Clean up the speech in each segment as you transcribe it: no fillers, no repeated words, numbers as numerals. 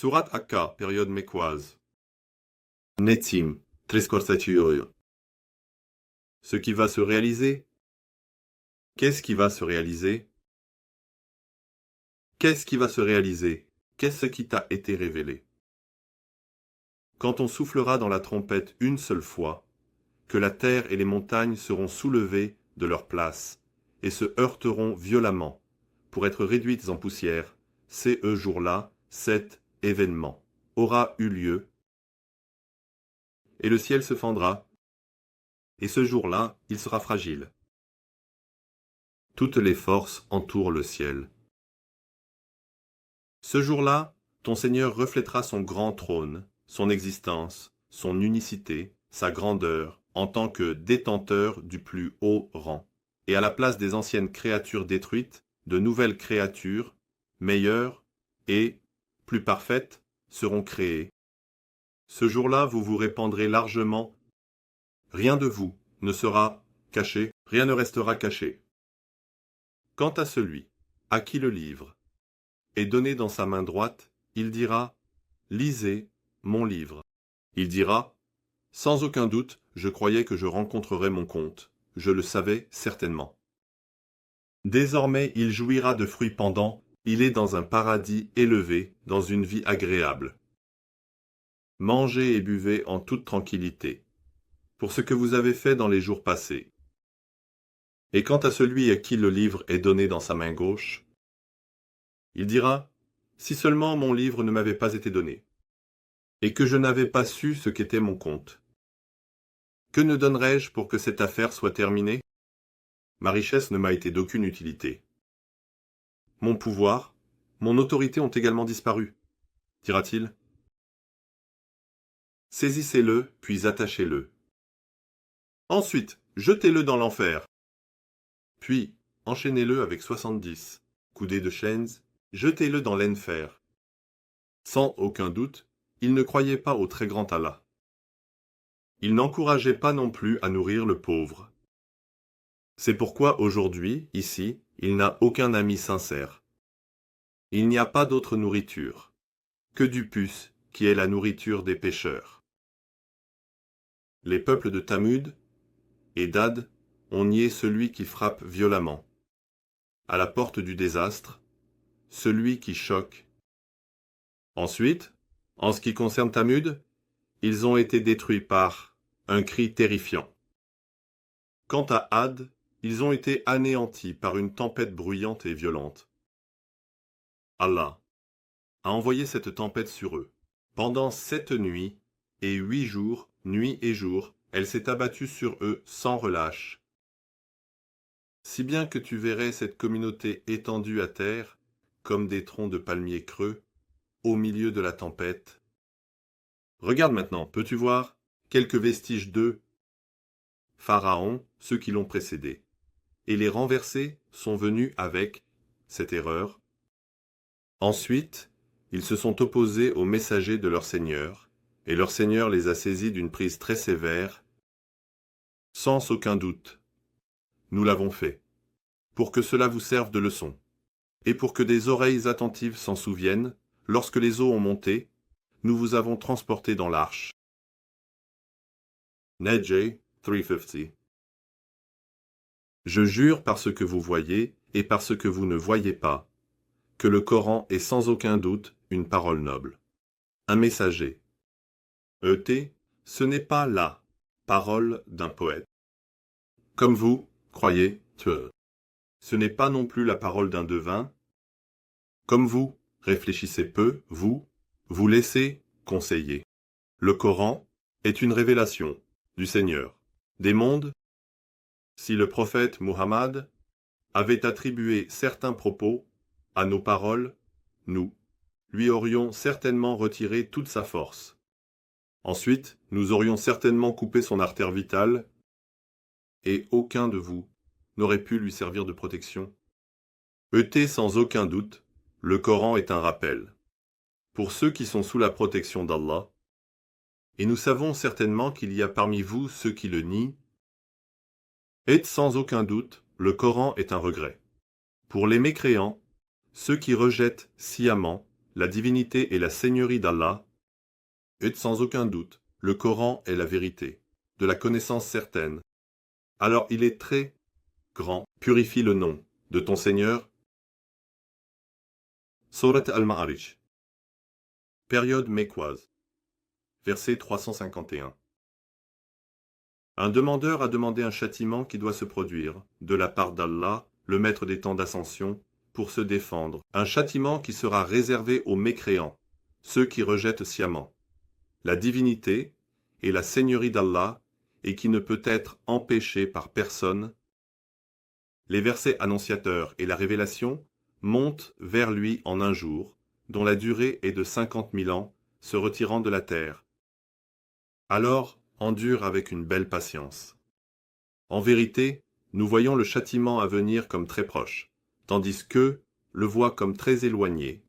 Surat Akka, période mécoise. Netim, Triskorsachiyoyo. Ce qui va se réaliser. Qu'est-ce qui va se réaliser? Qu'est-ce qui va se réaliser? Qu'est-ce qui t'a été révélé? Quand on soufflera dans la trompette une seule fois, que la terre et les montagnes seront soulevées de leur place et se heurteront violemment pour être réduites en poussière, c'est ce jour-là, cet événement aura eu lieu, et le ciel se fendra, et ce jour-là, il sera fragile. Toutes les forces entourent le ciel. Ce jour-là, ton Seigneur reflètera son grand trône, son existence, son unicité, sa grandeur, en tant que détenteur du plus haut rang. Et à la place des anciennes créatures détruites, de nouvelles créatures, meilleures et plus parfaites, seront créées. Ce jour-là, vous vous répandrez largement. Rien de vous ne sera caché, rien ne restera caché. Quant à celui à qui le livre est donné dans sa main droite, il dira « Lisez mon livre ». Il dira « Sans aucun doute, je croyais que je rencontrerais mon compte. Je le savais certainement. » Désormais, il jouira de fruits pendants, il est dans un paradis élevé, dans une vie agréable. Mangez et buvez en toute tranquillité, pour ce que vous avez fait dans les jours passés. Et quant à celui à qui le livre est donné dans sa main gauche, il dira « Si seulement mon livre ne m'avait pas été donné, et que je n'avais pas su ce qu'était mon compte. Que ne donnerais-je pour que cette affaire soit terminée? Ma richesse ne m'a été d'aucune utilité. Mon pouvoir, mon autorité ont également disparu, dira-t-il. Saisissez-le, puis attachez-le. Ensuite, jetez-le dans l'enfer. Puis, enchaînez-le avec 70 coudées de chaînes, jetez-le dans l'enfer. Sans aucun doute, il ne croyait pas au très grand Allah. Il n'encourageait pas non plus à nourrir le pauvre. C'est pourquoi aujourd'hui, ici, il n'a aucun ami sincère. Il n'y a pas d'autre nourriture que du puce qui est la nourriture des pécheurs. Les peuples de Thamud et d'Ad ont nié celui qui frappe violemment. À la porte du désastre, celui qui choque. Ensuite, en ce qui concerne Thamud, ils ont été détruits par un cri terrifiant. Quant à Ad, ils ont été anéantis par une tempête bruyante et violente. Allah a envoyé cette tempête sur eux. Pendant 7 nuits et 8 jours, nuit et jour, elle s'est abattue sur eux sans relâche. Si bien que tu verrais cette communauté étendue à terre, comme des troncs de palmiers creux, au milieu de la tempête. Regarde maintenant, peux-tu voir quelques vestiges d'eux, Pharaon, ceux qui l'ont précédé. Et les renversés sont venus avec cette erreur. Ensuite, ils se sont opposés aux messagers de leur Seigneur, et leur Seigneur les a saisis d'une prise très sévère. Sans aucun doute, nous l'avons fait, pour que cela vous serve de leçon, et pour que des oreilles attentives s'en souviennent, lorsque les eaux ont monté, nous vous avons transportés dans l'arche. Najj 350. Je jure par ce que vous voyez et par ce que vous ne voyez pas, que le Coran est sans aucun doute une parole noble. Un messager. Ce n'est pas la parole d'un poète. Comme vous, croyez, ce n'est pas non plus la parole d'un devin. Comme vous, réfléchissez peu, vous laissez conseiller. Le Coran est une révélation du Seigneur, des mondes. Si le prophète Muhammad avait attribué certains propos à nos paroles, nous lui aurions certainement retiré toute sa force. Ensuite, nous aurions certainement coupé son artère vitale, et aucun de vous n'aurait pu lui servir de protection. Sans aucun doute, le Coran est un rappel pour ceux qui sont sous la protection d'Allah, et nous savons certainement qu'il y a parmi vous ceux qui le nient. Et sans aucun doute, le Coran est un regret pour les mécréants, ceux qui rejettent sciemment la divinité et la seigneurie d'Allah, et sans aucun doute, le Coran est la vérité, de la connaissance certaine. Alors il est très grand, purifie le nom de ton Seigneur. Sourate Al-Ma'arij. Période mécoise. Verset 351. Un demandeur a demandé un châtiment qui doit se produire, de la part d'Allah, le maître des temps d'ascension, pour se défendre, un châtiment qui sera réservé aux mécréants, ceux qui rejettent sciemment la divinité et la seigneurie d'Allah, et qui ne peut être empêché par personne. Les versets annonciateurs et la révélation montent vers lui en un jour, dont la durée est de 50 000 ans, se retirant de la terre. Alors, endure avec une belle patience. En vérité, nous voyons le châtiment à venir comme très proche, tandis qu'eux le voient comme très éloigné.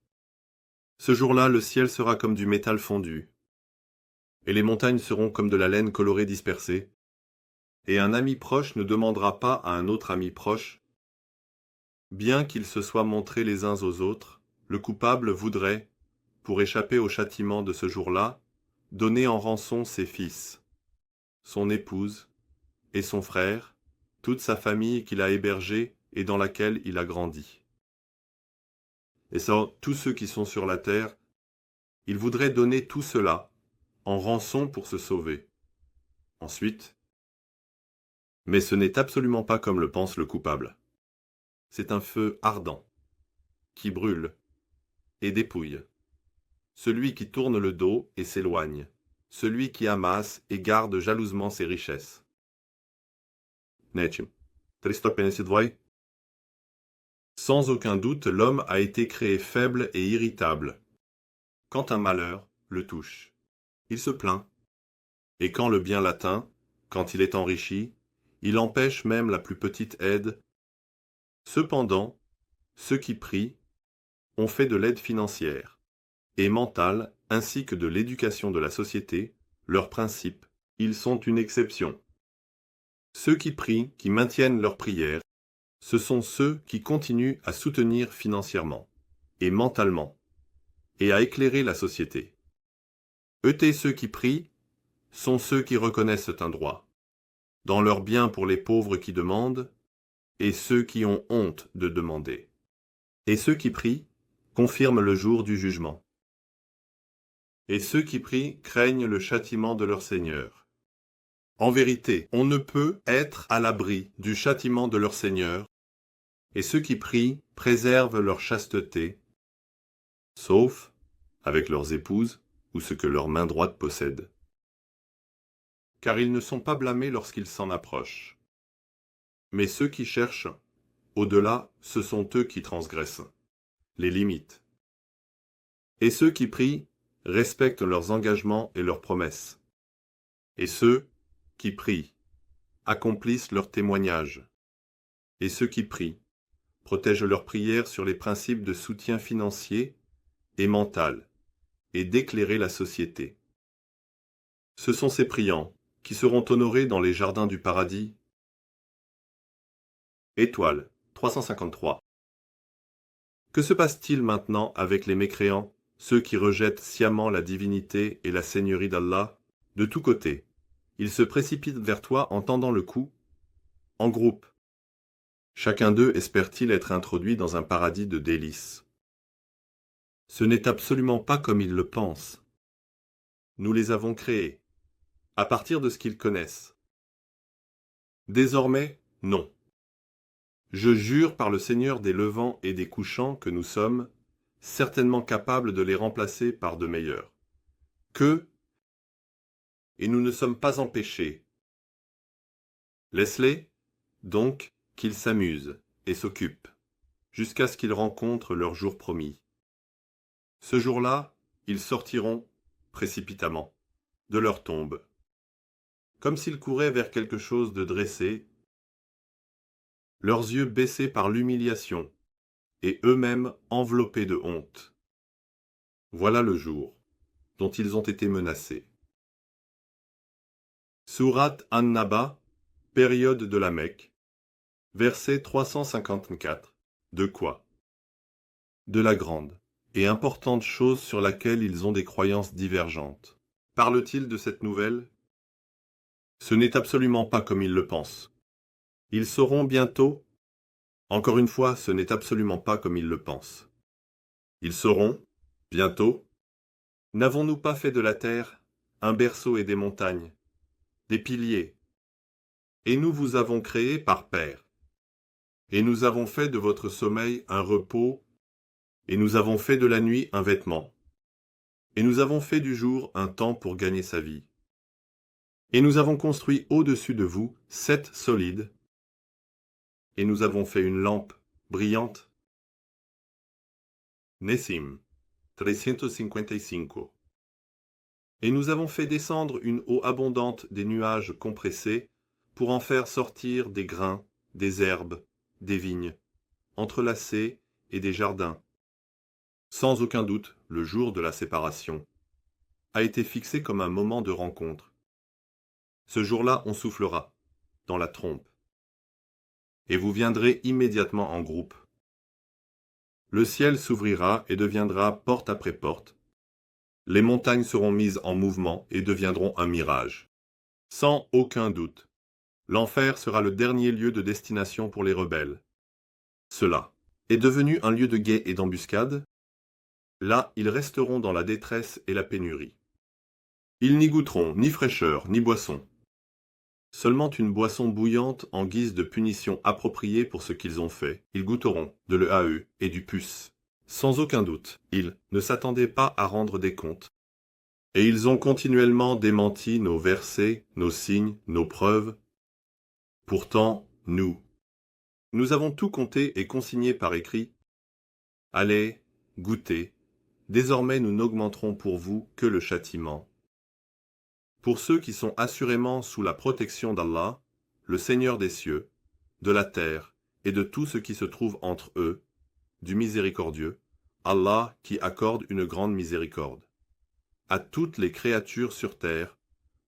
Ce jour-là, le ciel sera comme du métal fondu, et les montagnes seront comme de la laine colorée dispersée, et un ami proche ne demandera pas à un autre ami proche, bien qu'ils se soient montrés les uns aux autres, le coupable voudrait, pour échapper au châtiment de ce jour-là, donner en rançon ses fils, son épouse et son frère, toute sa famille qu'il a hébergée et dans laquelle il a grandi. Et ça, tous ceux qui sont sur la terre, il voudrait donner tout cela en rançon pour se sauver. Ensuite, mais ce n'est absolument pas comme le pense le coupable. C'est un feu ardent, qui brûle et dépouille. Celui qui tourne le dos et s'éloigne, celui qui amasse et garde jalousement ses richesses. Nečim. 352. Sans aucun doute, l'homme a été créé faible et irritable. Quand un malheur le touche, il se plaint. Et quand le bien l'atteint, quand il est enrichi, il empêche même la plus petite aide. Cependant, ceux qui prient ont fait de l'aide financière et mentale ainsi que de l'éducation de la société, leurs principes. Ils sont une exception. Ceux qui prient, qui maintiennent leurs prières, ce sont ceux qui continuent à soutenir financièrement et mentalement et à éclairer la société. Ceux qui prient sont ceux qui reconnaissent un droit, dans leur bien pour les pauvres qui demandent, et ceux qui ont honte de demander. Et ceux qui prient confirment le jour du jugement. Et ceux qui prient craignent le châtiment de leur Seigneur. En vérité, on ne peut être à l'abri du châtiment de leur Seigneur, et ceux qui prient préservent leur chasteté, sauf avec leurs épouses ou ce que leur main droite possède. Car ils ne sont pas blâmés lorsqu'ils s'en approchent. Mais ceux qui cherchent au-delà, ce sont eux qui transgressent les limites. Et ceux qui prient respectent leurs engagements et leurs promesses. Et ceux qui prient accomplissent leurs témoignages. Et ceux qui prient protègent leurs prières sur les principes de soutien financier et mental et d'éclairer la société. Ce sont ces priants qui seront honorés dans les jardins du paradis. Étoile 353. Que se passe-t-il maintenant avec les mécréants, ceux qui rejettent sciemment la divinité et la seigneurie d'Allah? De tous côtés, ils se précipitent vers toi en tendant le cou, en groupe. Chacun d'eux espère-t-il être introduit dans un paradis de délices. Ce n'est absolument pas comme ils le pensent. Nous les avons créés, à partir de ce qu'ils connaissent. Désormais, non. Je jure par le Seigneur des levants et des couchants que nous sommes certainement capables de les remplacer par de meilleurs. Et nous ne sommes pas empêchés. Laisse-les, donc, qu'ils s'amusent et s'occupent, jusqu'à ce qu'ils rencontrent leur jour promis. Ce jour-là, ils sortiront, précipitamment, de leur tombe, comme s'ils couraient vers quelque chose de dressé, leurs yeux baissés par l'humiliation, et eux-mêmes enveloppés de honte. Voilà le jour dont ils ont été menacés. Sourate An-Naba, période de la Mecque, verset 354. De quoi? De la grande et importante chose sur laquelle ils ont des croyances divergentes. Parle-t-il de cette nouvelle? Ce n'est absolument pas comme ils le pensent. Ils sauront bientôt. Encore une fois, ce n'est absolument pas comme ils le pensent. Ils sauront, bientôt. N'avons-nous pas fait de la terre un berceau et des montagnes, des piliers, et nous vous avons créés par paires, et nous avons fait de votre sommeil un repos, et nous avons fait de la nuit un vêtement, et nous avons fait du jour un temps pour gagner sa vie. Et nous avons construit au-dessus de vous 7 solides, et nous avons fait une lampe brillante. Nessim 355. Et nous avons fait descendre une eau abondante des nuages compressés pour en faire sortir des grains, des herbes, des vignes, entrelacées et des jardins. Sans aucun doute, le jour de la séparation a été fixé comme un moment de rencontre. Ce jour-là, on soufflera dans la trompe, et vous viendrez immédiatement en groupe. Le ciel s'ouvrira et deviendra porte après porte. Les montagnes seront mises en mouvement et deviendront un mirage. Sans aucun doute, l'enfer sera le dernier lieu de destination pour les rebelles. Cela est devenu un lieu de guet et d'embuscade. Là, ils resteront dans la détresse et la pénurie. Ils n'y goûteront ni fraîcheur ni boisson. Seulement une boisson bouillante en guise de punition appropriée pour ce qu'ils ont fait. Ils goûteront de l'EAE et du pus. Sans aucun doute, ils ne s'attendaient pas à rendre des comptes. Et ils ont continuellement démenti nos versets, nos signes, nos preuves. Pourtant, nous avons tout compté et consigné par écrit. Allez, goûtez. Désormais nous n'augmenterons pour vous que le châtiment. Pour ceux qui sont assurément sous la protection d'Allah, le Seigneur des cieux, de la terre et de tout ce qui se trouve entre eux, du miséricordieux, Allah qui accorde une grande miséricorde à toutes les créatures sur terre,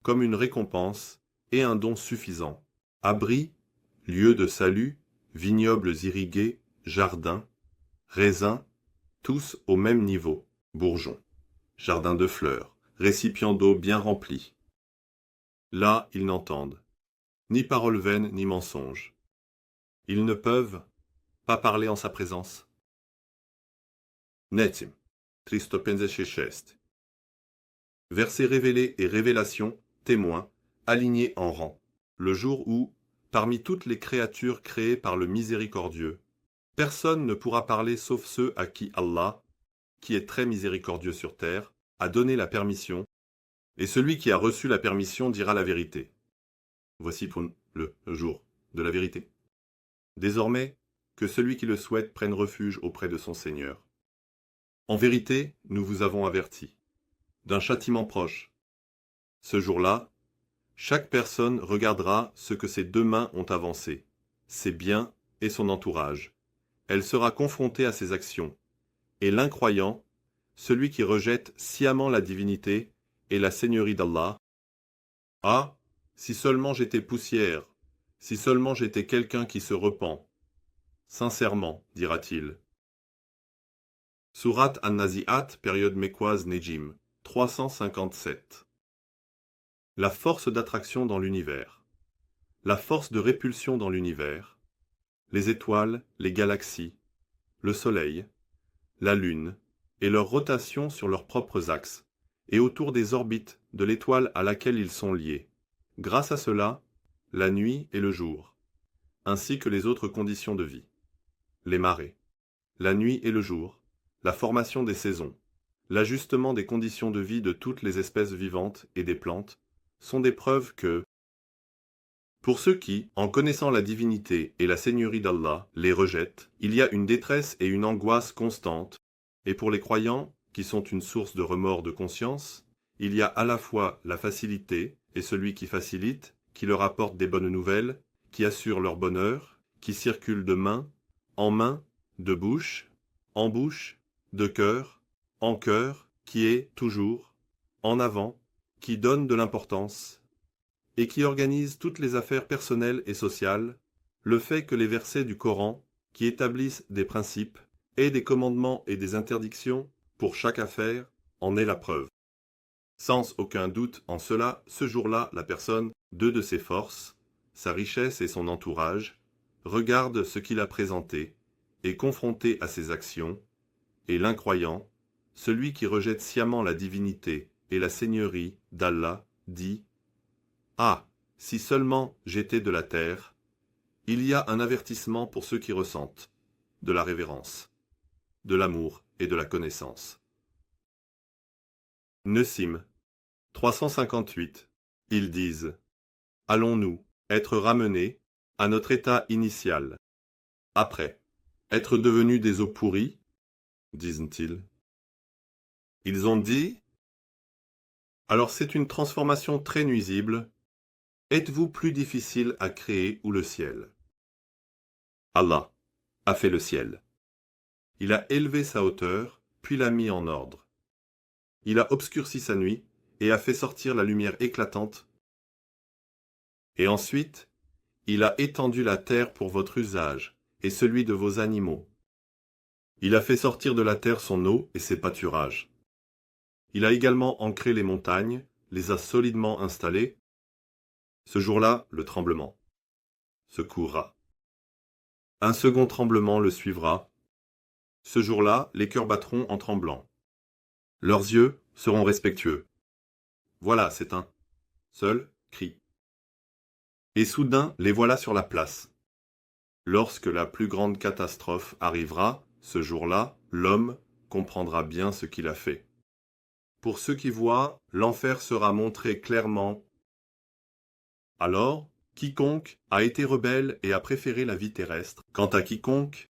comme une récompense et un don suffisant. Abri, lieu de salut, vignobles irrigués, jardins, raisins, tous au même niveau, bourgeons, jardins de fleurs, récipients d'eau bien remplis. Là, ils n'entendent ni paroles vaines ni mensonges. Ils ne peuvent pas parler en sa présence. Netim, 356. Versets révélés et révélations, témoins, alignés en rang. Le jour où, parmi toutes les créatures créées par le miséricordieux, personne ne pourra parler sauf ceux à qui Allah, qui est très miséricordieux sur terre, a donné la permission, et celui qui a reçu la permission dira la vérité. Voici pour le jour de la vérité. Désormais, que celui qui le souhaite prenne refuge auprès de son Seigneur. En vérité, nous vous avons averti d'un châtiment proche. Ce jour-là, chaque personne regardera ce que ses 2 mains ont avancé, ses biens et son entourage. Elle sera confrontée à ses actions. Et l'incroyant, celui qui rejette sciemment la divinité et la seigneurie d'Allah, ah, si seulement j'étais poussière, si seulement j'étais quelqu'un qui se repent. Sincèrement, dira-t-il. Sourate An-Nazi'at, période mécoise Nejim, 357. La force d'attraction dans l'univers. La force de répulsion dans l'univers. Les étoiles, les galaxies, le soleil, la lune, et leur rotation sur leurs propres axes, et autour des orbites de l'étoile à laquelle ils sont liés. Grâce à cela, la nuit et le jour, ainsi que les autres conditions de vie. Les marées, la nuit et le jour, la formation des saisons, l'ajustement des conditions de vie de toutes les espèces vivantes et des plantes, sont des preuves que, pour ceux qui, en connaissant la divinité et la seigneurie d'Allah, les rejettent, il y a une détresse et une angoisse constantes, et pour les croyants, qui sont une source de remords de conscience, il y a à la fois la facilité et celui qui facilite, qui leur apporte des bonnes nouvelles, qui assure leur bonheur, qui circule de main en main, de bouche en bouche, de cœur en cœur, qui est toujours en avant, qui donne de l'importance, et qui organise toutes les affaires personnelles et sociales, le fait que les versets du Coran, qui établissent des principes, et des commandements et des interdictions, pour chaque affaire, en est la preuve. Sans aucun doute en cela, ce jour-là, la personne, de ses forces, sa richesse et son entourage, regarde ce qu'il a présenté, est confronté à ses actions, et l'incroyant, celui qui rejette sciemment la divinité et la seigneurie d'Allah, dit « Ah, si seulement j'étais de la terre !» Il y a un avertissement pour ceux qui ressentent de la révérence, de l'amour et de la connaissance. Nessim 358. Ils disent: allons-nous être ramenés à notre état initial, après être devenus des eaux pourries, disent-ils. Ils ont dit: alors c'est une transformation très nuisible. Êtes-vous plus difficile à créer ou le ciel? Allah a fait le ciel. Il a élevé sa hauteur, puis l'a mis en ordre. Il a obscurci sa nuit et a fait sortir la lumière éclatante. Et ensuite, il a étendu la terre pour votre usage et celui de vos animaux. Il a fait sortir de la terre son eau et ses pâturages. Il a également ancré les montagnes, les a solidement installées. Ce jour-là, le tremblement se courra. Un second tremblement le suivra. Ce jour-là, les cœurs battront en tremblant. Leurs yeux seront respectueux. Voilà, c'est un seul cri. Et soudain, les voilà sur la place. Lorsque la plus grande catastrophe arrivera, ce jour-là, l'homme comprendra bien ce qu'il a fait. Pour ceux qui voient, l'enfer sera montré clairement. Alors, quiconque a été rebelle et a préféré la vie terrestre, quant à quiconque,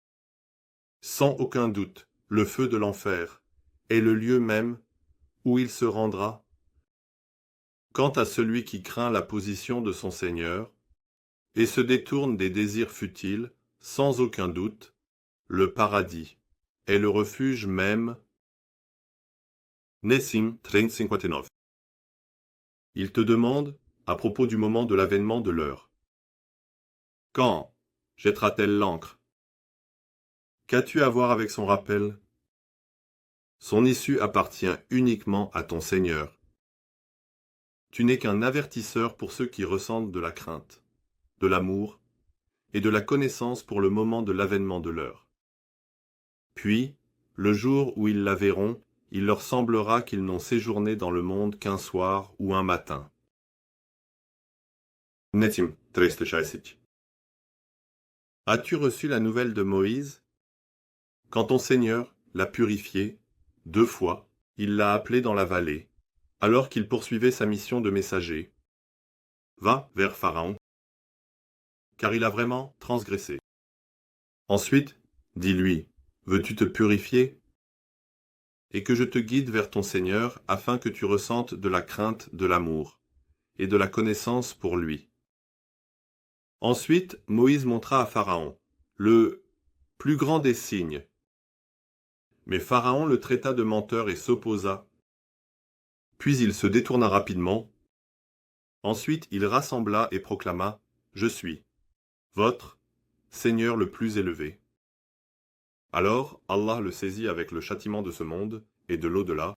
sans aucun doute, le feu de l'enfer est le lieu même où il se rendra. Quant à celui qui craint la position de son Seigneur et se détourne des désirs futiles, sans aucun doute, le paradis est le refuge même. Nessim 359. Il te demande à propos du moment de l'avènement de l'heure. Quand jettera-t-elle l'ancre? Qu'as-tu à voir avec son rappel? Son issue appartient uniquement à ton Seigneur. Tu n'es qu'un avertisseur pour ceux qui ressentent de la crainte, de l'amour et de la connaissance pour le moment de l'avènement de l'heure. Puis, le jour où ils la verront, il leur semblera qu'ils n'ont séjourné dans le monde qu'un soir ou un matin. Nessim 360. As-tu reçu la nouvelle de Moïse? Quand ton Seigneur l'a purifié, 2 fois, il l'a appelé dans la vallée, alors qu'il poursuivait sa mission de messager. Va vers Pharaon, car il a vraiment transgressé. Ensuite, dis-lui, veux-tu te purifier? Et que je te guide vers ton Seigneur afin que tu ressentes de la crainte de l'amour et de la connaissance pour lui. Ensuite, Moïse montra à Pharaon le plus grand des signes. Mais Pharaon le traita de menteur et s'opposa. Puis il se détourna rapidement. Ensuite il rassembla et proclama: Je suis votre Seigneur le plus élevé. Alors Allah le saisit avec le châtiment de ce monde et de l'au-delà.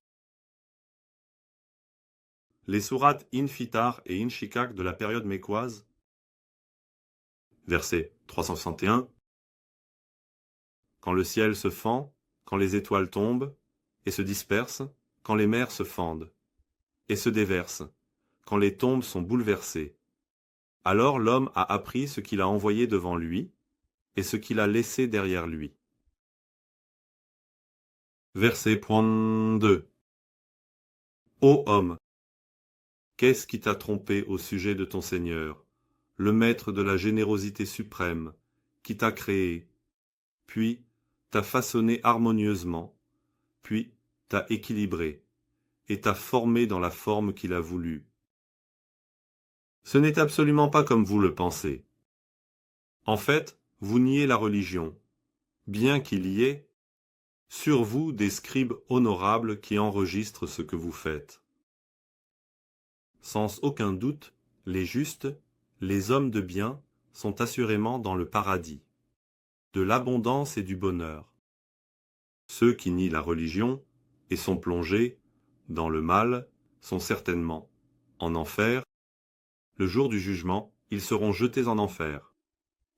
Les sourates Infitar et Inshikak de la période mécoise. Verset 361. Quand le ciel se fend, quand les étoiles tombent et se dispersent, quand les mers se fendent et se déversent, quand les tombes sont bouleversées. Alors l'homme a appris ce qu'il a envoyé devant lui et ce qu'il a laissé derrière lui. Verset 2. Ô homme, qu'est-ce qui t'a trompé au sujet de ton Seigneur, le maître de la générosité suprême, qui t'a créé, puis t'a façonné harmonieusement, puis t'a équilibré, et t'a formé dans la forme qu'il a voulu. Ce n'est absolument pas comme vous le pensez. En fait, vous niez la religion, bien qu'il y ait sur vous des scribes honorables qui enregistrent ce que vous faites. Sans aucun doute, les justes, les hommes de bien, sont assurément dans le paradis, de l'abondance et du bonheur. Ceux qui nient la religion et sont plongés dans le mal sont certainement en enfer. Le jour du jugement, ils seront jetés en enfer,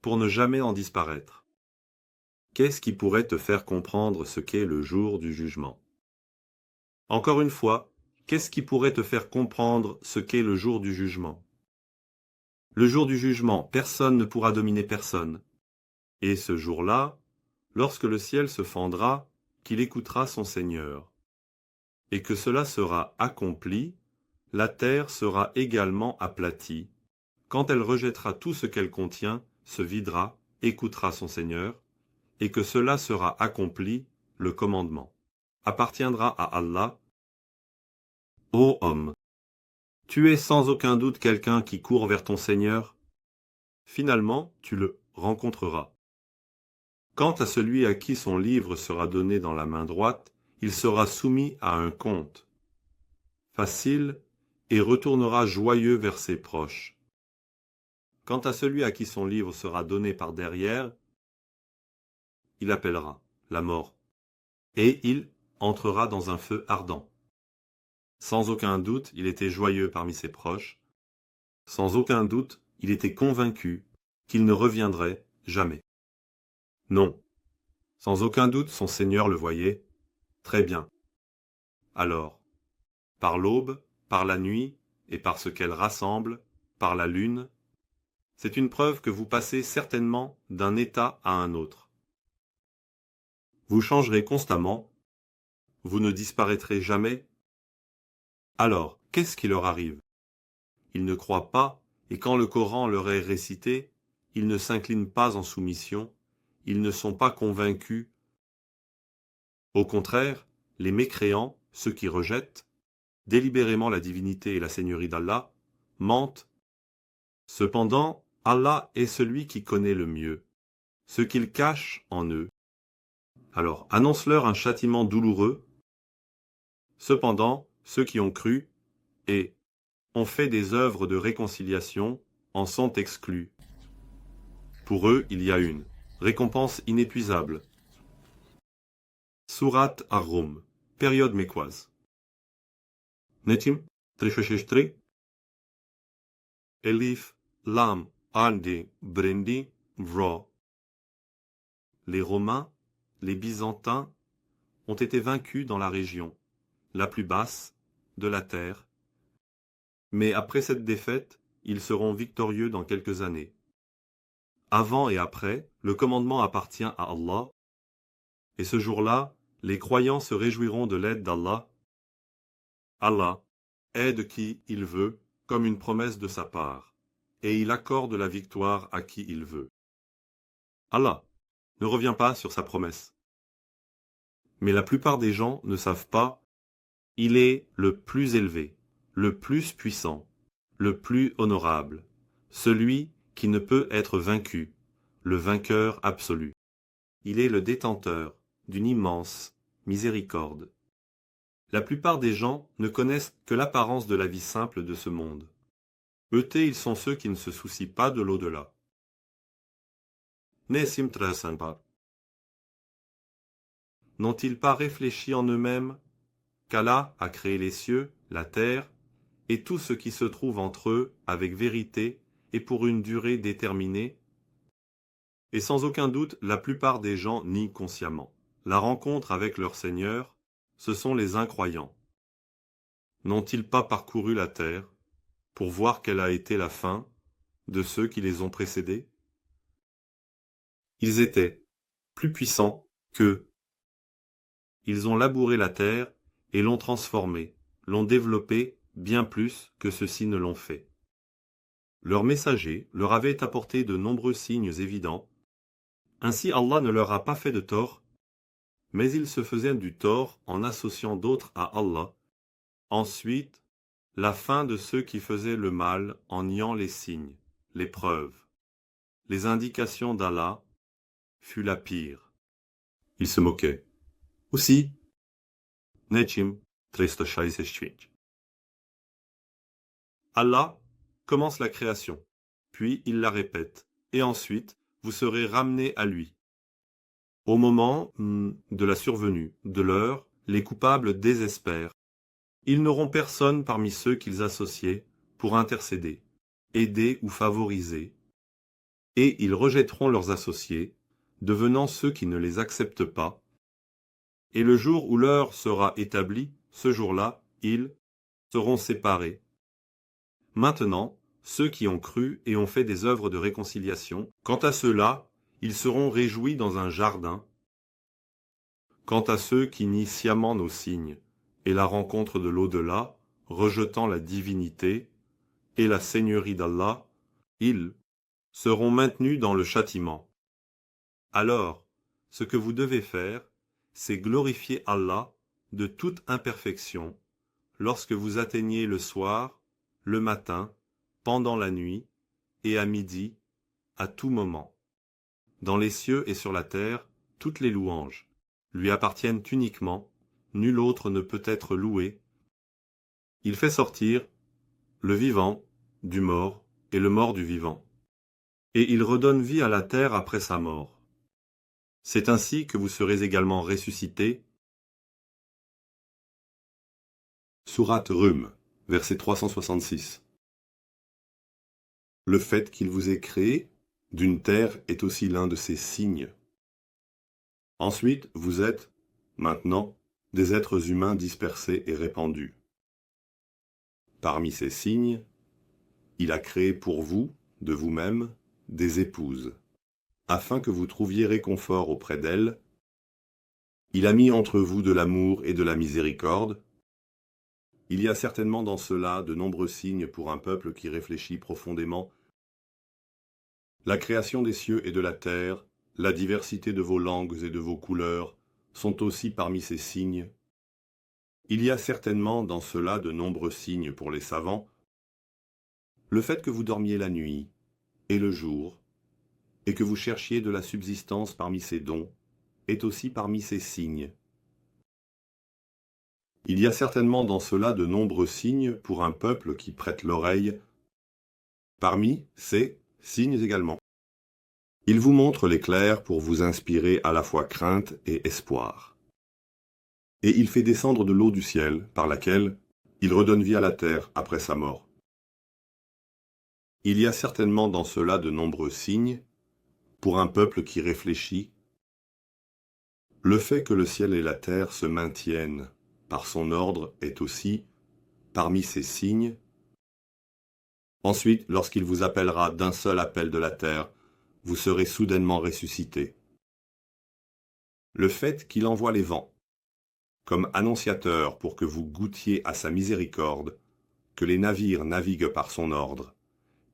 pour ne jamais en disparaître. Qu'est-ce qui pourrait te faire comprendre ce qu'est le jour du jugement? Encore une fois, qu'est-ce qui pourrait te faire comprendre ce qu'est le jour du jugement? Le jour du jugement, personne ne pourra dominer personne. Et ce jour-là, lorsque le ciel se fendra, qu'il écoutera son Seigneur. Et que cela sera accompli, la terre sera également aplatie. Quand elle rejettera tout ce qu'elle contient, se videra, écoutera son Seigneur, et que cela sera accompli, le commandement appartiendra à Allah. Ô homme, tu es sans aucun doute quelqu'un qui court vers ton Seigneur. Finalement, tu le rencontreras. Quant à celui à qui son livre sera donné dans la main droite, il sera soumis à un compte facile et retournera joyeux vers ses proches. Quant à celui à qui son livre sera donné par derrière, il appellera la mort, et il entrera dans un feu ardent. Sans aucun doute, il était joyeux parmi ses proches. Sans aucun doute, il était convaincu qu'il ne reviendrait jamais. Non. Sans aucun doute, son Seigneur le voyait. Très bien. Alors, par l'aube, par la nuit, et par ce qu'elle rassemble, par la lune, c'est une preuve que vous passez certainement d'un état à un autre. Vous changerez constamment, vous ne disparaîtrez jamais. Alors, qu'est-ce qui leur arrive? Ils ne croient pas, et quand le Coran leur est récité, ils ne s'inclinent pas en soumission, ils ne sont pas convaincus. Au contraire, les mécréants, ceux qui rejettent délibérément la divinité et la seigneurie d'Allah, mentent. Cependant, Allah est celui qui connaît le mieux ce qu'ils cachent en eux. Alors, annonce-leur un châtiment douloureux. Cependant, ceux qui ont cru et ont fait des œuvres de réconciliation en sont exclus. Pour eux, il y a une récompense inépuisable. Sourate Ar-Rum, période mécoise. Netim, 363. Elif, Lam, Aldi, Brendi, Vro. Les Romains, les Byzantins, ont été vaincus dans la région, la plus basse, de la terre. Mais après cette défaite, ils seront victorieux dans quelques années. Avant et après, le commandement appartient à Allah, et ce jour-là, les croyants se réjouiront de l'aide d'Allah. Allah aide qui il veut, comme une promesse de sa part, et il accorde la victoire à qui il veut. Allah ne revient pas sur sa promesse. Mais la plupart des gens ne savent pas, il est le plus élevé, le plus puissant, le plus honorable, celui qui ne peut être vaincu, le vainqueur absolu. Il est le détenteur d'une immense miséricorde. La plupart des gens ne connaissent que l'apparence de la vie simple de ce monde. Eux-tés, ils sont ceux qui ne se soucient pas de l'au-delà. N'ont-ils pas réfléchi en eux-mêmes qu'Allah a créé les cieux, la terre, et tout ce qui se trouve entre eux avec vérité et pour une durée déterminée? Et sans aucun doute, la plupart des gens nient consciemment. La rencontre avec leur Seigneur, ce sont les incroyants. N'ont-ils pas parcouru la terre pour voir quelle a été la fin de ceux qui les ont précédés? Ils étaient plus puissants qu'eux. Ils ont labouré la terre et l'ont transformée, l'ont développée bien plus que ceux-ci ne l'ont fait. Leurs messagers leur avaient apporté de nombreux signes évidents. Ainsi Allah ne leur a pas fait de tort, mais ils se faisaient du tort en associant d'autres à Allah. Ensuite, la fin de ceux qui faisaient le mal en niant les signes, les preuves, les indications d'Allah, fut la pire. Ils se moquaient. Aussi, Nechim 365. Allah commence la création, puis il la répète, et ensuite vous serez ramenés à lui. Au moment de la survenue de l'heure, les coupables désespèrent. Ils n'auront personne parmi ceux qu'ils associaient pour intercéder, aider ou favoriser, et ils rejetteront leurs associés, devenant ceux qui ne les acceptent pas. Et le jour où l'heure sera établie, ce jour-là, ils seront séparés. Maintenant, ceux qui ont cru et ont fait des œuvres de réconciliation, quant à ceux-là, ils seront réjouis dans un jardin. Quant à ceux qui nient sciemment nos signes et la rencontre de l'au-delà, rejetant la divinité et la seigneurie d'Allah, ils seront maintenus dans le châtiment. Alors, ce que vous devez faire, c'est glorifier Allah de toute imperfection lorsque vous atteignez le soir, le matin, pendant la nuit et à midi, à tout moment. Dans les cieux et sur la terre, toutes les louanges lui appartiennent uniquement, nul autre ne peut être loué. Il fait sortir le vivant du mort et le mort du vivant. Et il redonne vie à la terre après sa mort. C'est ainsi que vous serez également ressuscités. Sourate Rum, verset 366. Le fait qu'il vous ait créé d'une terre est aussi l'un de ses signes. Ensuite, vous êtes, maintenant, des êtres humains dispersés et répandus. Parmi ces signes, il a créé pour vous, de vous-même, des épouses, afin que vous trouviez réconfort auprès d'elles. Il a mis entre vous de l'amour et de la miséricorde. Il y a certainement dans cela de nombreux signes pour un peuple qui réfléchit profondément. La création des cieux et de la terre, la diversité de vos langues et de vos couleurs sont aussi parmi ces signes. Il y a certainement dans cela de nombreux signes pour les savants. Le fait que vous dormiez la nuit et le jour, et que vous cherchiez de la subsistance parmi ces dons, est aussi parmi ces signes. Il y a certainement dans cela de nombreux signes pour un peuple qui prête l'oreille. Parmi ces signes également. Il vous montre l'éclair pour vous inspirer à la fois crainte et espoir. Et il fait descendre de l'eau du ciel, par laquelle il redonne vie à la terre après sa mort. Il y a certainement dans cela de nombreux signes pour un peuple qui réfléchit. Le fait que le ciel et la terre se maintiennent par son ordre est aussi parmi ces signes. Ensuite, lorsqu'il vous appellera d'un seul appel de la terre, vous serez soudainement ressuscités. Le fait qu'il envoie les vents, comme annonciateurs pour que vous goûtiez à sa miséricorde, que les navires naviguent par son ordre,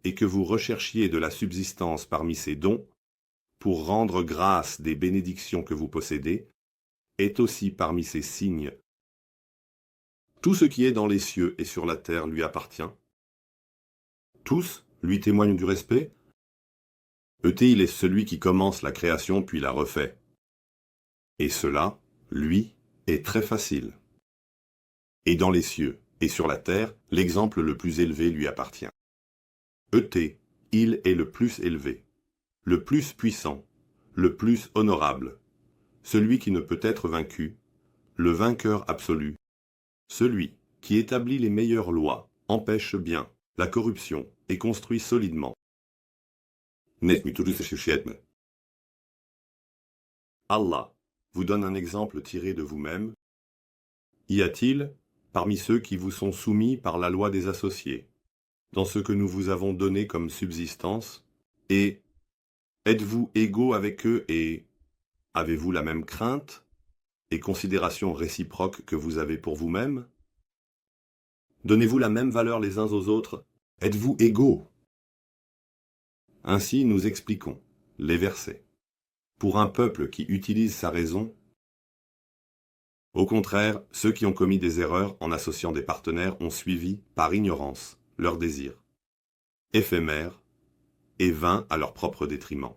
et que vous recherchiez de la subsistance parmi ses dons, pour rendre grâce des bénédictions que vous possédez, est aussi parmi ces signes. Tout ce qui est dans les cieux et sur la terre lui appartient. Tous lui témoignent du respect. Il est celui qui commence la création puis la refait. Et cela, lui, est très facile. Et dans les cieux et sur la terre, l'exemple le plus élevé lui appartient. Il est le plus élevé, le plus puissant, le plus honorable, celui qui ne peut être vaincu, le vainqueur absolu, celui qui établit les meilleures lois, empêche bien la corruption et construit solidement. Allah vous donne un exemple tiré de vous-même. Y a-t-il, parmi ceux qui vous sont soumis par la loi des associés, dans ce que nous vous avons donné comme subsistance, et êtes-vous égaux avec eux et avez-vous la même crainte et considération réciproque que vous avez pour vous-même? Donnez-vous la même valeur les uns aux autres? Êtes-vous égaux? Ainsi nous expliquons les versets. Pour un peuple qui utilise sa raison, au contraire, ceux qui ont commis des erreurs en associant des partenaires ont suivi, par ignorance, leurs désirs, éphémères et vains à leur propre détriment.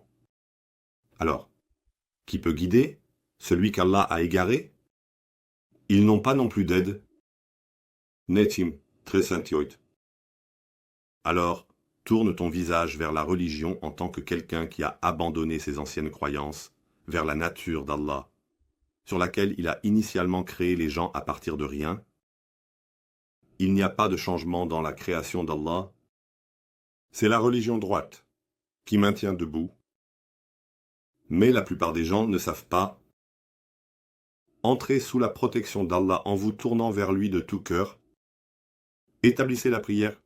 Alors, qui peut guider celui qu'Allah a égaré? Ils n'ont pas non plus d'aide. Netim, très saintioit. Alors, tourne ton visage vers la religion en tant que quelqu'un qui a abandonné ses anciennes croyances, vers la nature d'Allah. sur laquelle il a initialement créé les gens à partir de rien. Il n'y a pas de changement dans la création d'Allah. C'est la religion droite qui maintient debout. Mais la plupart des gens ne savent pas. Entrez sous la protection d'Allah en vous tournant vers lui de tout cœur. Établissez la prière.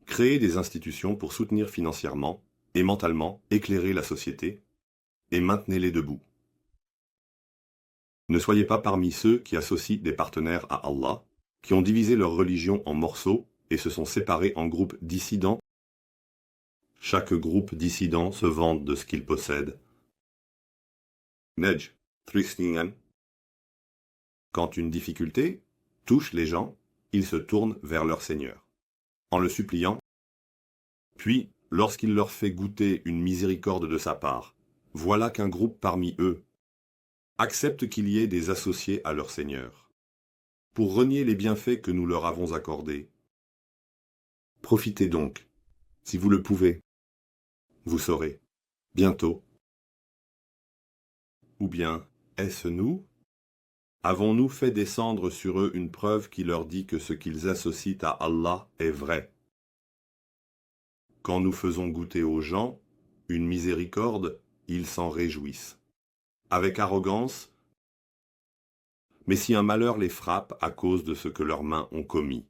Créez des institutions pour soutenir financièrement et mentalement éclairer la société et maintenez-les debout. Ne soyez pas parmi ceux qui associent des partenaires à Allah, qui ont divisé leur religion en morceaux et se sont séparés en groupes dissidents. Chaque groupe dissident se vante de ce qu'il possède. Nedj, Tristingan. Quand une difficulté touche les gens, ils se tournent vers leur Seigneur, en le suppliant. Puis, lorsqu'il leur fait goûter une miséricorde de sa part, voilà qu'un groupe parmi eux accepte qu'il y ait des associés à leur Seigneur, pour renier les bienfaits que nous leur avons accordés. Profitez donc, si vous le pouvez. Vous saurez, bientôt. Ou bien, est-ce nous? Avons-nous fait descendre sur eux une preuve qui leur dit que ce qu'ils associent à Allah est vrai? Quand nous faisons goûter aux gens une miséricorde, ils s'en réjouissent, avec arrogance. Mais si un malheur les frappe à cause de ce que leurs mains ont commis,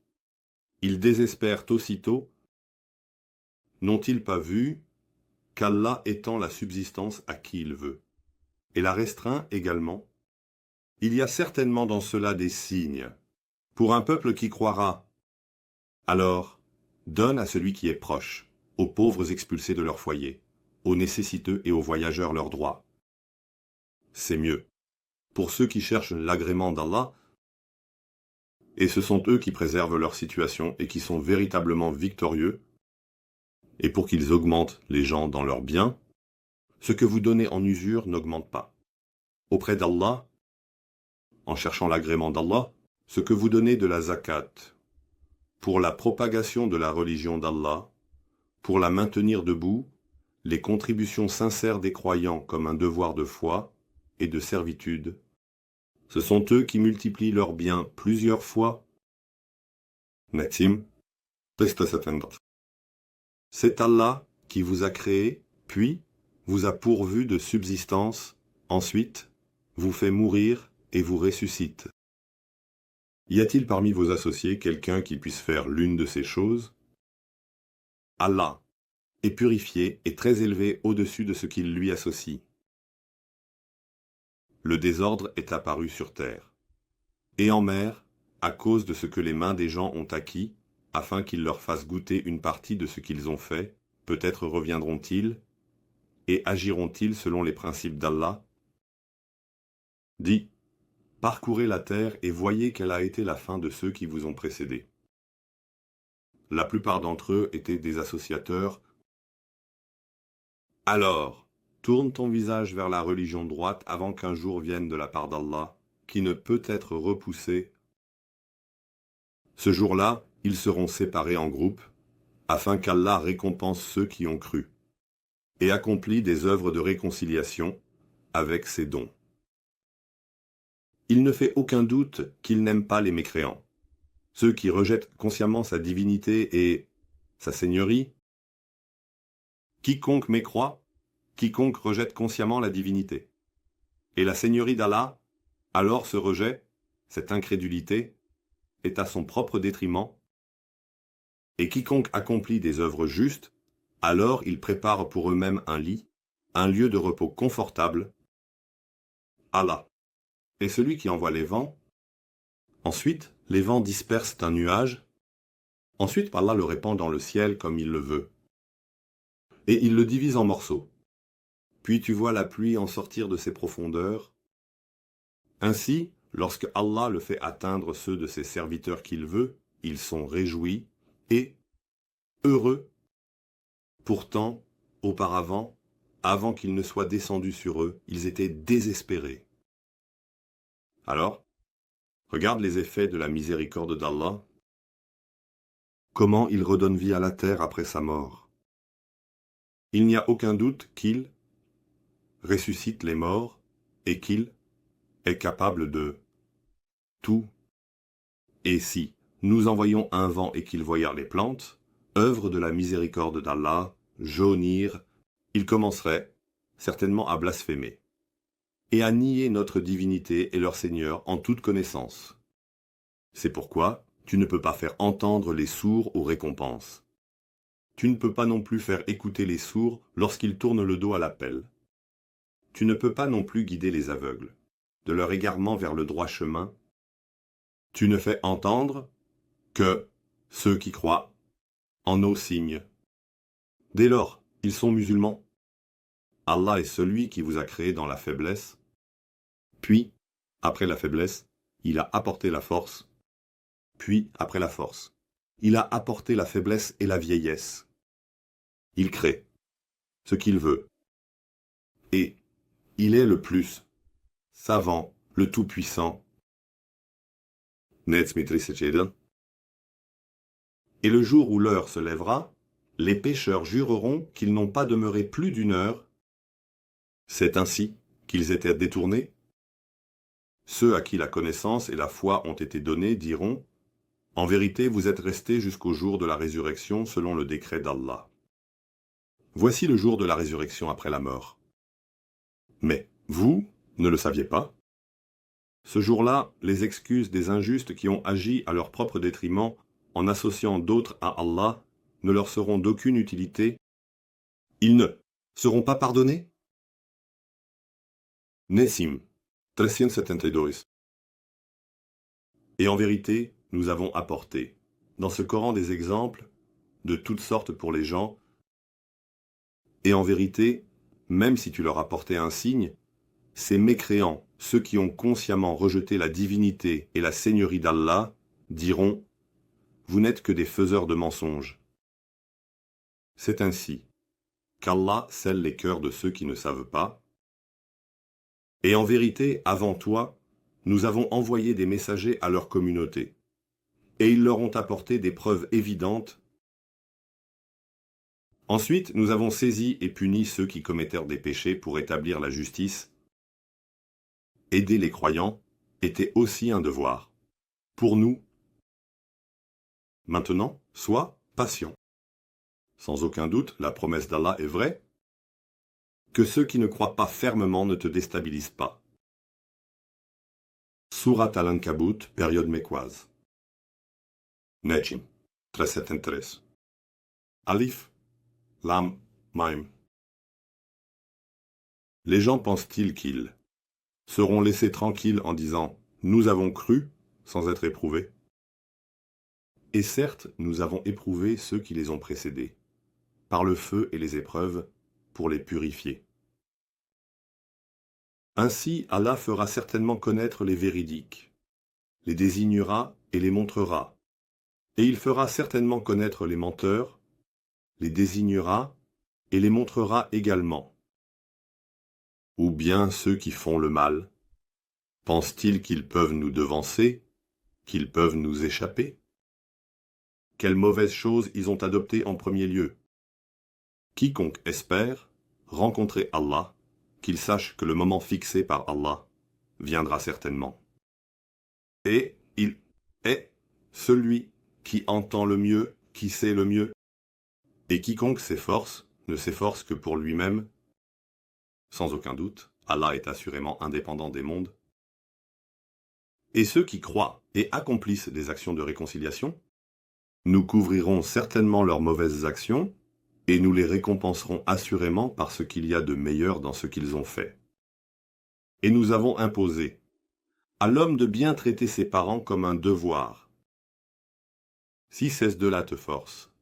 ils désespèrent aussitôt. N'ont-ils pas vu qu'Allah étend la subsistance à qui il veut, et la restreint également? Il y a certainement dans cela des signes, pour un peuple qui croira. Alors, donne à celui qui est proche, aux pauvres expulsés de leur foyer, aux nécessiteux et aux voyageurs leurs droits. C'est mieux. Pour ceux qui cherchent l'agrément d'Allah, et ce sont eux qui préservent leur situation et qui sont véritablement victorieux, et pour qu'ils augmentent les gens dans leurs biens, ce que vous donnez en usure n'augmente pas. Auprès d'Allah, en cherchant l'agrément d'Allah, ce que vous donnez de la zakat, pour la propagation de la religion d'Allah, pour la maintenir debout, les contributions sincères des croyants comme un devoir de foi et de servitude, ce sont eux qui multiplient leurs biens plusieurs fois. Natim, c'est Allah qui vous a créé, puis vous a pourvu de subsistance, ensuite vous fait mourir et vous ressuscite. Y a-t-il parmi vos associés quelqu'un qui puisse faire l'une de ces choses? Allah est purifié et très élevé au-dessus de ce qu'il lui associe. Le désordre est apparu sur terre, et en mer, à cause de ce que les mains des gens ont acquis, afin qu'ils leur fassent goûter une partie de ce qu'ils ont fait, peut-être reviendront-ils, et agiront-ils selon les principes d'Allah? Dis, parcourez la terre et voyez quelle a été la fin de ceux qui vous ont précédés. La plupart d'entre eux étaient des associateurs. Alors, tourne ton visage vers la religion droite avant qu'un jour vienne de la part d'Allah, qui ne peut être repoussé. Ce jour-là, ils seront séparés en groupes, afin qu'Allah récompense ceux qui ont cru, et accomplit des œuvres de réconciliation avec ses dons. Il ne fait aucun doute qu'il n'aime pas les mécréants, ceux qui rejettent consciemment sa divinité et sa seigneurie. Quiconque mécroit, quiconque rejette consciemment la divinité. Et la seigneurie d'Allah, alors ce rejet, cette incrédulité, est à son propre détriment. Et quiconque accomplit des œuvres justes, alors ils préparent pour eux-mêmes un lit, un lieu de repos confortable. Allah est celui qui envoie les vents. Ensuite, les vents dispersent un nuage. Ensuite, Allah le répand dans le ciel comme il le veut. Et il le divise en morceaux. Puis tu vois la pluie en sortir de ses profondeurs. Ainsi, lorsque Allah le fait atteindre ceux de ses serviteurs qu'il veut, ils sont réjouis et heureux. Pourtant, auparavant, avant qu'il ne soit descendu sur eux, ils étaient désespérés. Alors, regarde les effets de la miséricorde d'Allah. Comment il redonne vie à la terre après sa mort. Il n'y a aucun doute qu'il ressuscite les morts et qu'il est capable de tout. Et si nous envoyons un vent et qu'il voyait les plantes, œuvre de la miséricorde d'Allah, jaunir, il commencerait certainement à blasphémer et à nier notre divinité et leur Seigneur en toute connaissance. C'est pourquoi tu ne peux pas faire entendre les sourds aux récompenses. Tu ne peux pas non plus faire écouter les sourds lorsqu'ils tournent le dos à l'appel. Tu ne peux pas non plus guider les aveugles, de leur égarement vers le droit chemin. Tu ne fais entendre que ceux qui croient en nos signes. Dès lors, ils sont musulmans. Allah est celui qui vous a créé dans la faiblesse. Puis, après la faiblesse, il a apporté la force. Puis, après la force, il a apporté la faiblesse et la vieillesse. Il crée ce qu'il veut. Et il est le plus savant, le tout-puissant. Et le jour où l'heure se lèvera, les pécheurs jureront qu'ils n'ont pas demeuré plus d'une heure. C'est ainsi qu'ils étaient détournés. Ceux à qui la connaissance et la foi ont été données diront « En vérité, vous êtes restés jusqu'au jour de la résurrection selon le décret d'Allah. » Voici le jour de la résurrection après la mort. Mais vous ne le saviez pas? Ce jour-là, les excuses des injustes qui ont agi à leur propre détriment en associant d'autres à Allah ne leur seront d'aucune utilité. Ils ne seront pas pardonnés? Nessim 372. Et en vérité, nous avons apporté dans ce Coran des exemples de toutes sortes pour les gens. Et en vérité, même si tu leur apportais un signe, ces mécréants, ceux qui ont consciemment rejeté la divinité et la seigneurie d'Allah, diront « Vous n'êtes que des faiseurs de mensonges. » C'est ainsi qu'Allah scelle les cœurs de ceux qui ne savent pas. Et en vérité, avant toi, nous avons envoyé des messagers à leur communauté, et ils leur ont apporté des preuves évidentes. Ensuite, nous avons saisi et puni ceux qui commettèrent des péchés pour établir la justice. Aider les croyants était aussi un devoir. Pour nous, maintenant, sois patient. Sans aucun doute, la promesse d'Allah est vraie. Que ceux qui ne croient pas fermement ne te déstabilisent pas. Surat Al-Ankabut, période mécoise. Najm, 373. Alif, Lam, Mim. Les gens pensent-ils qu'ils seront laissés tranquilles en disant « Nous avons cru » sans être éprouvés? Et certes, nous avons éprouvé ceux qui les ont précédés, par le feu et les épreuves, pour les purifier. Ainsi, Allah fera certainement connaître les véridiques, les désignera et les montrera, et il fera certainement connaître les menteurs, les désignera et les montrera également. Ou bien ceux qui font le mal, pensent-ils qu'ils peuvent nous devancer, qu'ils peuvent nous échapper? Quelle mauvaise chose ils ont adoptée en premier lieu. Quiconque espère rencontrer Allah, qu'il sache que le moment fixé par Allah viendra certainement. Et il est celui qui entend le mieux, qui sait le mieux. Et quiconque s'efforce ne s'efforce que pour lui-même. Sans aucun doute, Allah est assurément indépendant des mondes. Et ceux qui croient et accomplissent des actions de réconciliation, nous couvrirons certainement leurs mauvaises actions, et nous les récompenserons assurément par ce qu'il y a de meilleur dans ce qu'ils ont fait. Et nous avons imposé à l'homme de bien traiter ses parents comme un devoir. Si ces deux-là te forcent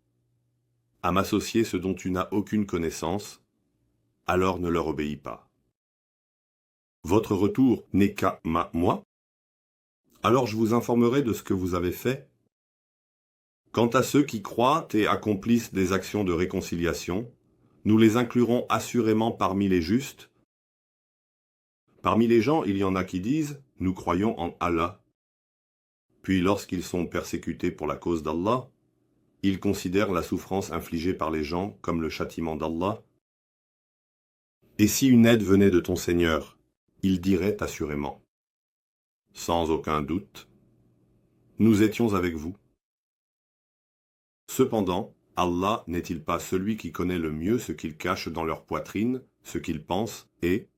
à m'associer ce dont tu n'as aucune connaissance, alors ne leur obéis pas. Votre retour n'est qu'à moi, alors je vous informerai de ce que vous avez fait. Quant à ceux qui croient et accomplissent des actions de réconciliation, nous les inclurons assurément parmi les justes. Parmi les gens, il y en a qui disent « Nous croyons en Allah ». Puis lorsqu'ils sont persécutés pour la cause d'Allah, ils considèrent la souffrance infligée par les gens comme le châtiment d'Allah. Et si une aide venait de ton Seigneur, il dirait assurément Sans aucun doute, nous étions avec vous. Cependant, Allah n'est-il pas celui qui connaît le mieux ce qu'ils cachent dans leur poitrine, ce qu'ils pensent et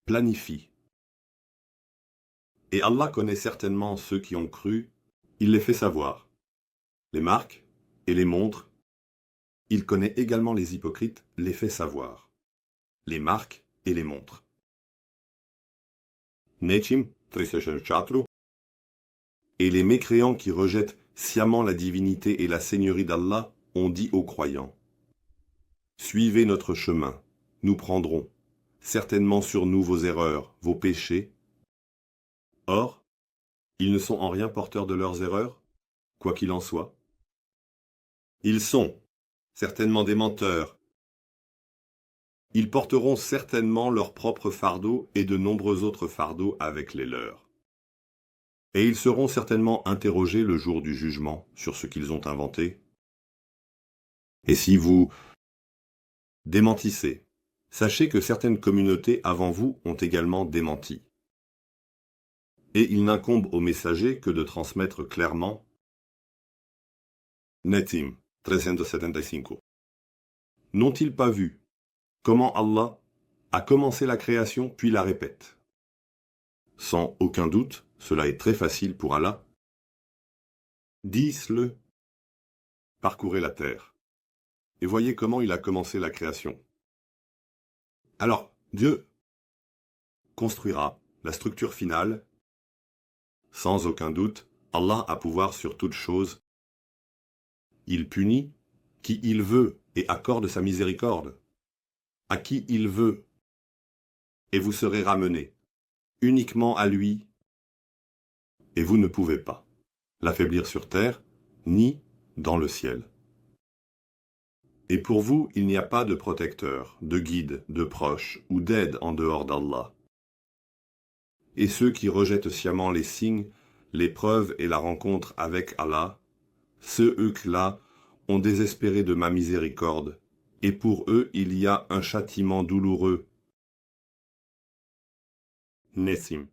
planifient. Et Allah connaît certainement ceux qui ont cru, il les fait savoir. Les marques et les montres, il connaît également les hypocrites, les fait savoir. Les marques et les montres. Nechim 364. Et les mécréants qui rejettent sciemment la divinité et la seigneurie d'Allah ont dit aux croyants: Suivez notre chemin, nous prendrons certainement sur nous vos erreurs, vos péchés. Or, ils ne sont en rien porteurs de leurs erreurs, quoi qu'il en soit. Ils sont certainement des menteurs. Ils porteront certainement leur propre fardeau et de nombreux autres fardeaux avec les leurs. Et ils seront certainement interrogés le jour du jugement sur ce qu'ils ont inventé. Et si vous démentissez, sachez que certaines communautés avant vous ont également démenti. Et il n'incombe aux messagers que de transmettre clairement. Netim 375. N'ont-ils pas vu comment Allah a commencé la création puis la répète? Sans aucun doute, cela est très facile pour Allah. Dis-le. Parcourez la terre et voyez comment il a commencé la création. Alors, Dieu construira la structure finale. Sans aucun doute, Allah a pouvoir sur toute chose. Il punit qui il veut et accorde sa miséricorde à qui il veut, et vous serez ramenés uniquement à lui, et vous ne pouvez pas l'affaiblir sur terre, ni dans le ciel. Et pour vous, il n'y a pas de protecteur, de guide, de proche ou d'aide en dehors d'Allah. Et ceux qui rejettent sciemment les signes, les preuves et la rencontre avec Allah, ceux-là ont désespéré de ma miséricorde, et pour eux il y a un châtiment douloureux. Nessim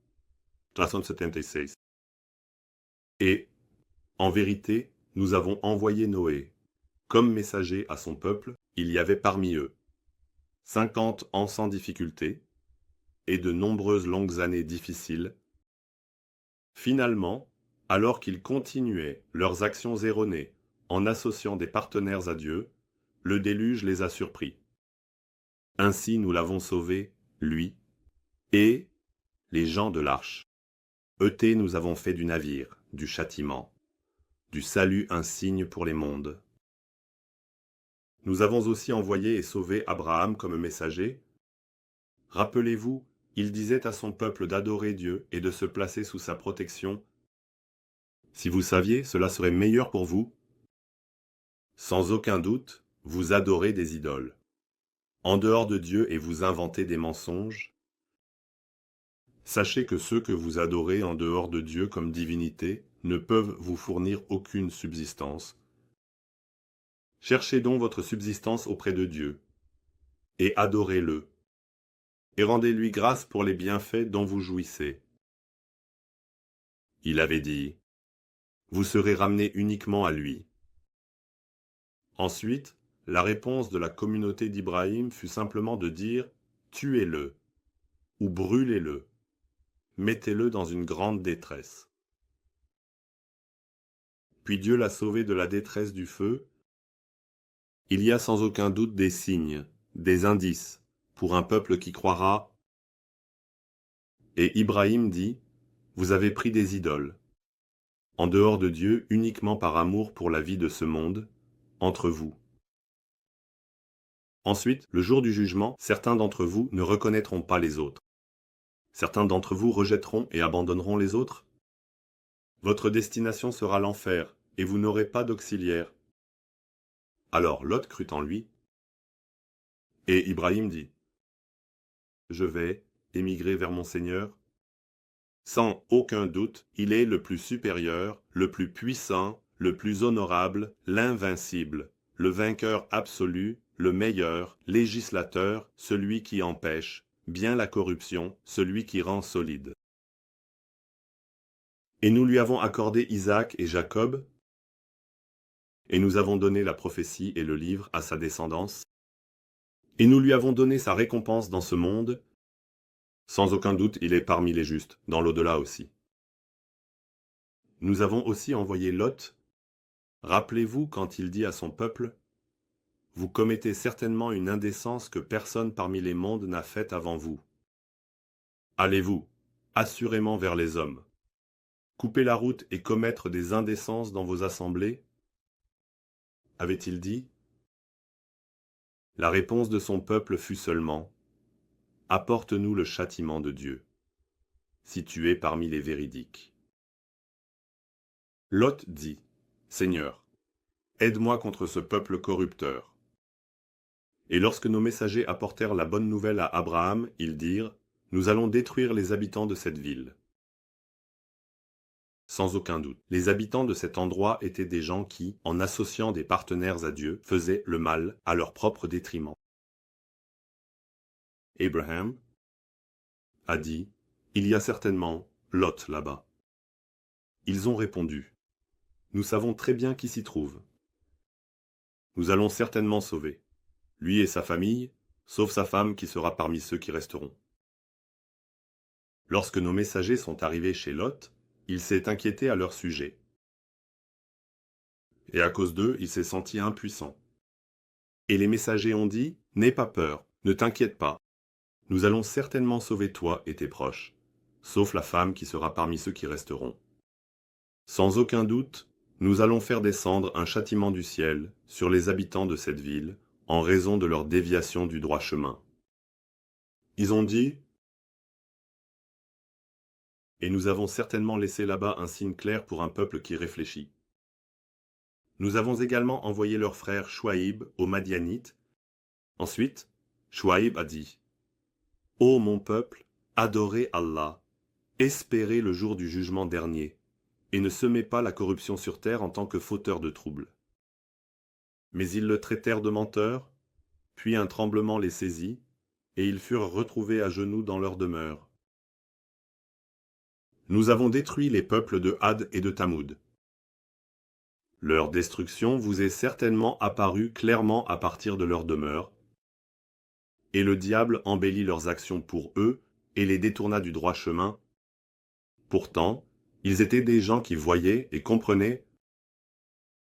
376. Et, en vérité, nous avons envoyé Noé, comme messager à son peuple, il y avait parmi eux 50 ans sans difficulté, et de nombreuses longues années difficiles. Finalement, alors qu'ils continuaient leurs actions erronées en associant des partenaires à Dieu, le déluge les a surpris. Ainsi nous l'avons sauvé, lui, et les gens de l'arche. Eux nous avons fait du navire, du châtiment, du salut un signe pour les mondes. Nous avons aussi envoyé et sauvé Abraham comme messager. Rappelez-vous, il disait à son peuple d'adorer Dieu et de se placer sous sa protection. Si vous saviez, cela serait meilleur pour vous. Sans aucun doute, vous adorez des idoles, en dehors de Dieu, et vous inventez des mensonges. Sachez que ceux que vous adorez en dehors de Dieu comme divinité ne peuvent vous fournir aucune subsistance. Cherchez donc votre subsistance auprès de Dieu, et adorez-le, et rendez-lui grâce pour les bienfaits dont vous jouissez. Il avait dit, vous serez ramenés uniquement à lui. Ensuite, la réponse de la communauté d'Ibrahim fut simplement de dire « Tuez-le » ou « Brûlez-le » mettez-le dans une grande détresse. Puis Dieu l'a sauvé de la détresse du feu. Il y a sans aucun doute des signes, des indices, pour un peuple qui croira. Et Ibrahim dit, vous avez pris des idoles, en dehors de Dieu uniquement par amour pour la vie de ce monde, entre vous. Ensuite, le jour du jugement, certains d'entre vous ne reconnaîtront pas les autres. Certains d'entre vous rejetteront et abandonneront les autres. Votre destination sera l'enfer, et vous n'aurez pas d'auxiliaire. Alors Lot crut en lui, et Ibrahim dit, je vais émigrer vers mon Seigneur. Sans aucun doute, il est le plus supérieur, le plus puissant, le plus honorable, l'invincible, le vainqueur absolu, le meilleur, législateur, celui qui empêche bien la corruption, celui qui rend solide. Et nous lui avons accordé Isaac et Jacob, et nous avons donné la prophétie et le livre à sa descendance, et nous lui avons donné sa récompense dans ce monde. Sans aucun doute, il est parmi les justes, dans l'au-delà aussi. Nous avons aussi envoyé Lot. Rappelez-vous quand il dit à son peuple, « Vous commettez certainement une indécence que personne parmi les mondes n'a faite avant vous. Allez-vous, assurément vers les hommes. Couper la route et commettre des indécences dans vos assemblées » avait-il dit. La réponse de son peuple fut seulement, « Apporte-nous le châtiment de Dieu, si tu es parmi les véridiques. » Lot dit, « Seigneur, aide-moi contre ce peuple corrupteur. » Et lorsque nos messagers apportèrent la bonne nouvelle à Abraham, ils dirent, « Nous allons détruire les habitants de cette ville. » Sans aucun doute, les habitants de cet endroit étaient des gens qui, en associant des partenaires à Dieu, faisaient le mal à leur propre détriment. Abraham a dit, « Il y a certainement Lot là-bas. » Ils ont répondu, « Nous savons très bien qui s'y trouve. Nous allons certainement sauver, lui et sa famille, sauf sa femme qui sera parmi ceux qui resteront. » Lorsque nos messagers sont arrivés chez Lot, il s'est inquiété à leur sujet. Et à cause d'eux, il s'est senti impuissant. Et les messagers ont dit, « N'aie pas peur, ne t'inquiète pas. Nous allons certainement sauver toi et tes proches, sauf la femme qui sera parmi ceux qui resteront. Sans aucun doute, nous allons faire descendre un châtiment du ciel sur les habitants de cette ville, en raison de leur déviation du droit chemin. » Ils ont dit, « Et nous avons certainement laissé là-bas un signe clair pour un peuple qui réfléchit. » Nous avons également envoyé leur frère Chouaïb aux Madianites. Ensuite, Chouaïb a dit, « Ô mon peuple, adorez Allah, espérez le jour du jugement dernier, et ne semez pas la corruption sur terre en tant que fauteur de troubles. » Mais ils le traitèrent de menteur, puis un tremblement les saisit, et ils furent retrouvés à genoux dans leur demeure. Nous avons détruit les peuples de Had et de Tamoud. Leur destruction vous est certainement apparue clairement à partir de leur demeure, et le diable embellit leurs actions pour eux et les détourna du droit chemin. Pourtant, ils étaient des gens qui voyaient et comprenaient.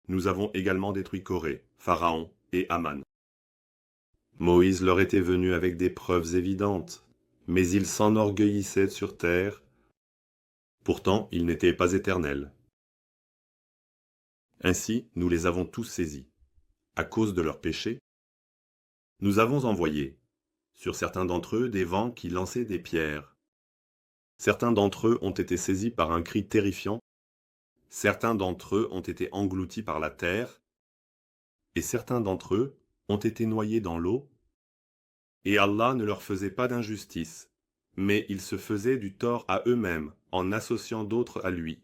Nous avons également détruit Corée, Pharaon et Aman. Moïse leur était venu avec des preuves évidentes, mais ils s'enorgueillissaient sur terre. Pourtant, ils n'étaient pas éternels. Ainsi, nous les avons tous saisis. À cause de leurs péchés, nous avons envoyé, sur certains d'entre eux, des vents qui lançaient des pierres. Certains d'entre eux ont été saisis par un cri terrifiant, certains d'entre eux ont été engloutis par la terre, et certains d'entre eux ont été noyés dans l'eau, et Allah ne leur faisait pas d'injustice, mais ils se faisaient du tort à eux-mêmes en associant d'autres à lui.